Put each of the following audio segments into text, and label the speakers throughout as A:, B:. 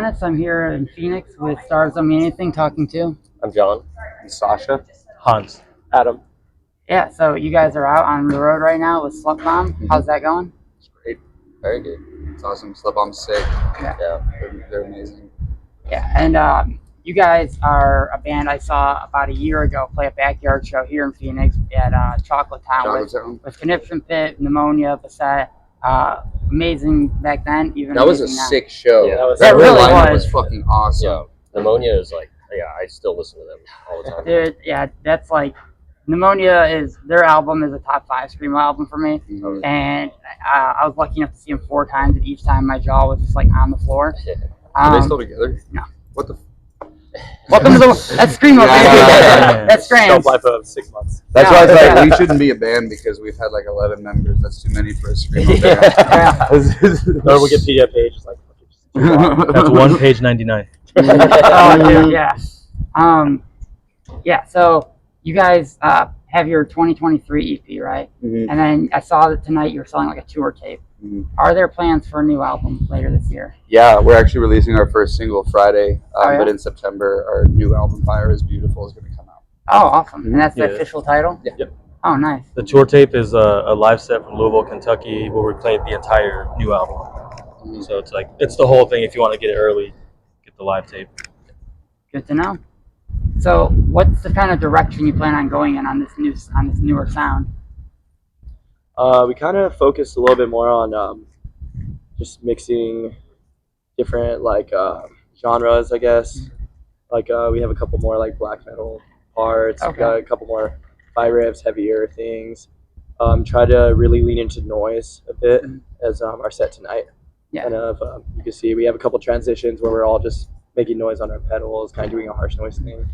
A: Dennis. I'm here in Phoenix with Stars Don't Mean Anything talking to.
B: I'm John.
C: I'm Sasha.
D: Hans.
B: Adam.
A: Yeah, so you guys are out on the road right now with Slutbomb. How's that going?
C: It's great. Very good. It's awesome. Slutbomb's sick.
A: Yeah.
C: They're amazing.
A: Yeah, and you guys are a band I saw about a year ago play a backyard show here in Phoenix at Chocolate Town with Conniption Pit, Pneumonia, Beset. Amazing back then. Even
C: that was a
A: now.
C: sick show.
B: Yeah,
A: that really
C: lineup
A: was
C: fucking awesome.
B: Yeah, Pneumonia is like, I still listen to them all the time.
A: Dude, yeah, that's like Pneumonia is their album is a top 5 screamo album for me, and I was lucky enough to see them 4 times, and each time my jaw was just like on the floor.
C: Are they still together?
A: No.
C: What the?
A: Welcome to the that's screamo. That's strange.
B: Shelf life of 6 months.
C: That's why I was like, we shouldn't be a band because we've had like 11 members. That's too many for a screamo band.
B: Or we get PDF pages like.
D: That's 1 page 99.
A: Oh, dude, yeah. Yeah. So you guys have your 2023 EP, right? And then I saw that tonight you were selling like a tour tape. Are there plans for a new album later this year?
C: Yeah, we're actually releasing our first single Friday,
A: yeah?
C: but in September, our new album, Fire is Beautiful, is going to come out.
A: Oh, awesome. And that's the official title?
C: Yeah.
D: Yep.
A: Oh, nice.
D: The tour tape is a live set from Louisville, Kentucky, where we played the entire new album. So it's like, it's the whole thing. If you want to get it early, get the live tape.
A: Good to know. So what's the kind of direction you plan on going in on this newer sound?
B: We kind of focused a little bit more on just mixing different like genres, I guess. Like we have a couple more like black metal parts.
A: Okay.
B: We got a couple more fire riffs, heavier things. Try to really lean into noise a bit as our set tonight.
A: Yeah.
B: Kind of you can see we have a couple transitions where we're all just making noise on our pedals, kind of doing a harsh noise thing.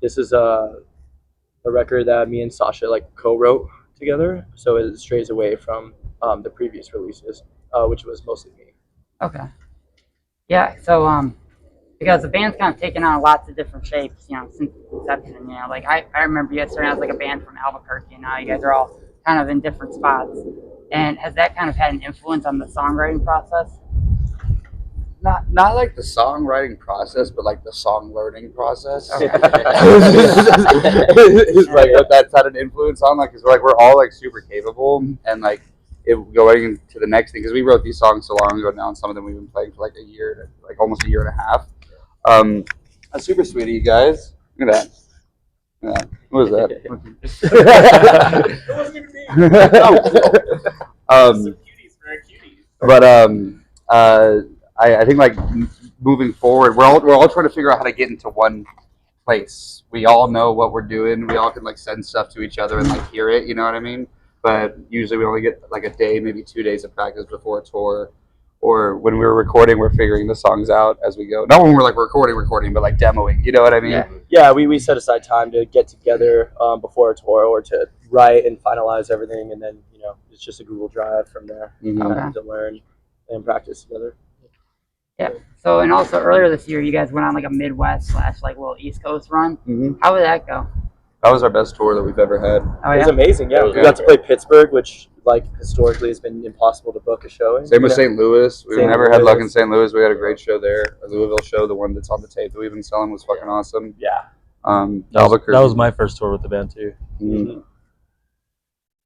B: This is a record that me and Sasha like co-wrote together, so it strays away from the previous releases, which was mostly me.
A: Okay. Yeah, so because the band's kind of taken on lots of different shapes, since inception, like I remember you guys starting out as like a band from Albuquerque, and now you guys are all kind of in different spots. And has that kind of had an influence on the songwriting process?
C: Not like the songwriting process, but like the song learning process.
A: Okay.
C: It's like what that's had an influence on, like, because we're all like super capable, and like going into the next thing, because we wrote these songs so long ago now, and some of them we've been playing for like a year, like almost a year and a half. That's super sweet of you guys. Look at that. Yeah. What was that?
B: It wasn't even me.
C: I think like moving forward, we're all trying to figure out how to get into one place. We all know what we're doing. We all can like send stuff to each other and like hear it. You know what I mean? But usually we only get like a day, maybe 2 days of practice before a tour. Or when we're recording, we're figuring the songs out as we go. Not when we're like recording, but like demoing. You know what I mean?
B: Yeah. We set aside time to get together before a tour or to write and finalize everything, and then it's just a Google Drive from there to learn and practice together.
A: Yeah. So, and also earlier this year, you guys went on like a Midwest / like little East Coast run. How would that go?
C: That was our best tour that we've ever had.
A: Oh,
B: It was
A: yeah?
B: amazing. Yeah, we got to play Pittsburgh, which like historically has been impossible to book a show in.
C: Same with St. Louis. We've
B: St.
C: never had
B: Louis.
C: luck in St. Louis. We had a great show there. A Louisville show, the one that's on the tape that we've been selling, was fucking awesome.
B: Yeah.
C: Albuquerque.
D: That was my first tour with the band too.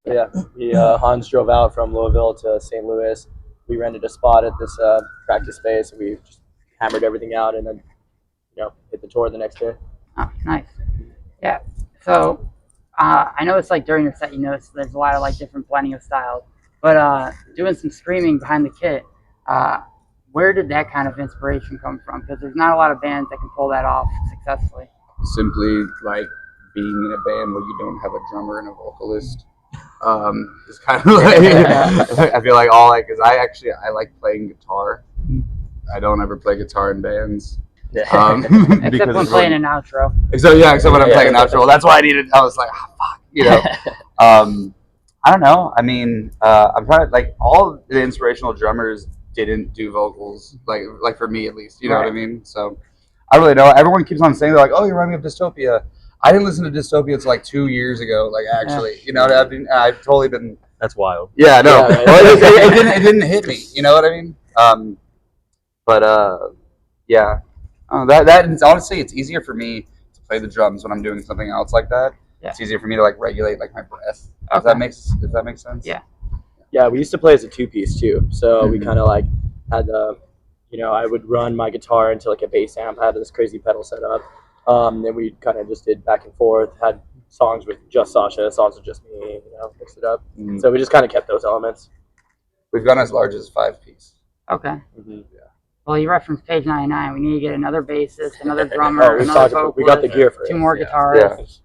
B: Yeah. Hans drove out from Louisville to St. Louis. We rented a spot at this practice space, and we just hammered everything out, and then hit the tour the next day.
A: Oh, nice. Yeah. So I know it's like during your set, you notice there's a lot of like different blending of styles, but doing some screaming behind the kit, where did that kind of inspiration come from? Because there's not a lot of bands that can pull that off successfully.
C: Simply like being in a band where you don't have a drummer and a vocalist. It's kind of like I feel like because I like playing guitar. I don't ever play guitar in bands.
A: Except when playing an outro.
C: Except when I'm playing an outro. That's why I was like, fuck, I don't know. I mean, I'm trying to, like, all the inspirational drummers didn't do vocals, like for me at least, you know what I mean? So I really know. Everyone keeps on saying, they're like, oh, you're reminding me of Dystopia. I didn't listen to Dystopia until like 2 years ago, like actually, I've totally been.
D: That's wild.
C: Yeah, no,
B: Yeah, right.
C: Well, it didn't hit me. You know what I mean? But yeah, that is, honestly, it's easier for me to play the drums when I'm doing something else like that.
A: Yeah.
C: It's easier for me to like regulate like my breath. Does
A: Okay.
C: that make sense?
A: Yeah.
B: Yeah, we used to play as a 2-piece too. So we
C: Mhm.
B: kind of like had the, I would run my guitar into like a bass amp, had this crazy pedal setup. And we kind of just did back and forth, had songs with just Sasha, songs with just me, mixed it up.
C: Mhm.
B: So we just kind of kept those elements.
C: We've gone as large as 5-piece.
A: Okay.
B: Mm-hmm.
A: Well, you referenced page 99. We need to get another bassist, another
B: Oh,
A: drummer, another vocalist.
B: we got the gear for it.
A: 2 more
C: Yeah.
A: guitarists.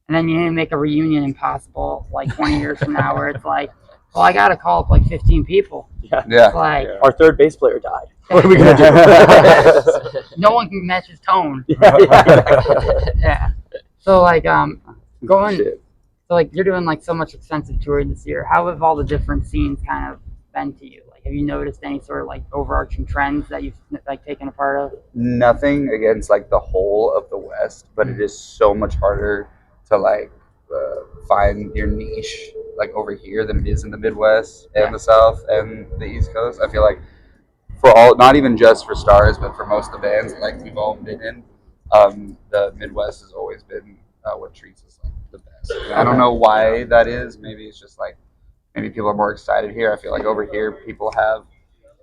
A: And then you need to make a reunion impossible, like 20 years from now, where it's like, well, I got to call up like 15 people.
B: Yeah.
A: It's like,
B: Our third bass player died. What are we going to do?
A: no one can match his tone.
B: Yeah.
A: Yeah. So, like, going,
C: Shit.
A: so, like, you're doing, like, so much extensive touring this year. How have all the different scenes kind of been to you? Like, have you noticed any sort of, like, overarching trends that you've, like, taken a part of?
C: Nothing against like the whole of the West, but it is so much harder to like find your niche like over here than it is in the Midwest and the South and the East Coast. I feel like for all, not even just for Stars, but for most of the bands like we've all been in, the Midwest has always been what treats us like the best. I don't know why that is. Maybe it's just like maybe people are more excited here. I feel like over here people have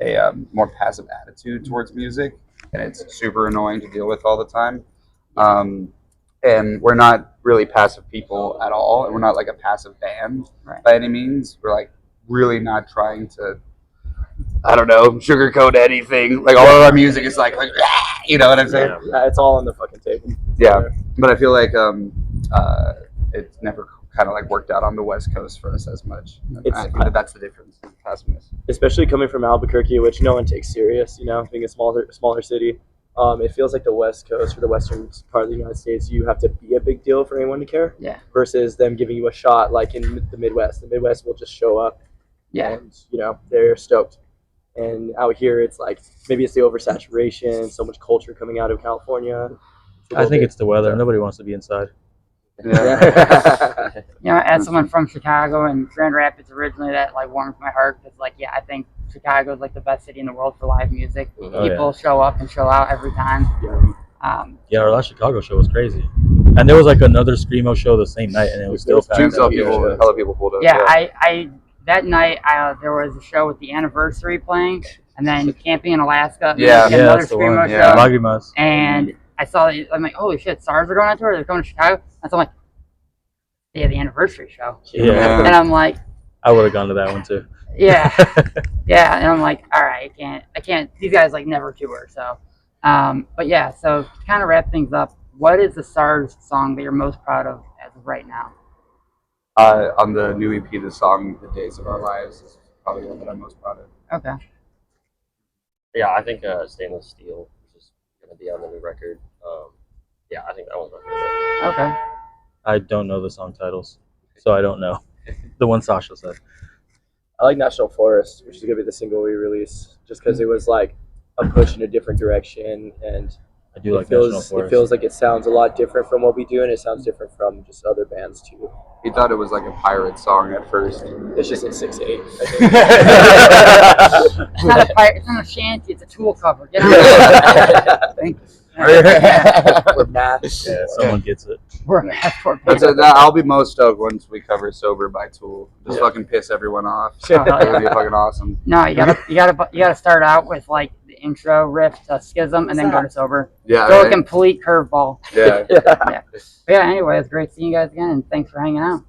C: a more passive attitude towards music, and it's super annoying to deal with all the time. And we're not really passive people at all, and we're not like a passive band by any means. We're like really not trying to, I don't know, sugarcoat anything. Like all of our music is like you know what I'm saying?
B: Yeah, it's all on the fucking table.
C: Yeah, but I feel like it's never kind of like worked out on the West Coast for us as much. I think that's the difference. Passiveness.
B: Especially coming from Albuquerque, which no one takes serious, being a smaller city. It feels like the West Coast or the western part of the United States, you have to be a big deal for anyone to care.
A: Yeah.
B: Versus them giving you a shot like in the Midwest. The Midwest will just show up.
A: Yeah.
B: And, they're stoked. And out here, it's like maybe it's the oversaturation, so much culture coming out of California.
D: I think it's the weather. Nobody wants to be inside.
B: Yeah.
A: You know, as someone from Chicago and Grand Rapids originally, that like warms my heart because, like, yeah, I think Chicago is like the best city in the world for live music. People show up and show out every time.
D: Yeah, our last Chicago show was crazy, and there was like another screamo show the same night, and it was still packed.
C: Hella people pulled up.
A: Yeah, I that night there was a show with the anniversary playing, and then Camping in Alaska.
C: Yeah,
A: another
D: that's the
A: screamo
D: one.
A: show.
D: Yeah, Lagrimas.
A: And I saw that, I'm like, holy shit, Stars are going on tour. They're going to Chicago. And so I'm like, yeah, the anniversary show.
D: Yeah.
A: And I'm like,
D: I would have gone to that one too.
A: yeah, yeah. And I'm like, all right, I can't. These guys like never tour. So, but yeah. So to kind of wrap things up, what is the Stars song that you're most proud of as of right now?
C: On the new EP, the song "The Days of Our Lives" is probably the one that I'm most proud of.
A: Okay.
E: Yeah, I think Stainless Steel is just going to be on the new record. Yeah, I think that one's my favorite.
A: Okay.
D: I don't know the song titles, so I don't know. The one Sasha said.
B: I like National Forest, which is going to be the single we release, just because it was like a push in a different direction, and
D: I do like National Forest.
B: It feels like it sounds a lot different from what we do, and it sounds different from just other bands too.
C: He thought it was like a pirate song at first.
B: It's just a 6/8.
A: It's not a pirate. It's not a shanty. It's a Tool cover. Get out. Thank you.
B: We're math.
D: Yeah, someone gets it.
A: We're a mathcore band.
C: I'll be most stoked once we cover "Sober" by Tool. Just fucking piss everyone off.
A: Oh, hell
C: It would
A: yeah.
C: be fucking awesome.
A: No, you gotta start out with like the intro riff to Schism and then go to Sober.
C: Yeah.
A: Throw a
C: Right?
A: complete curveball.
C: Yeah.
A: But yeah, anyway, it's great seeing you guys again, and thanks for hanging out.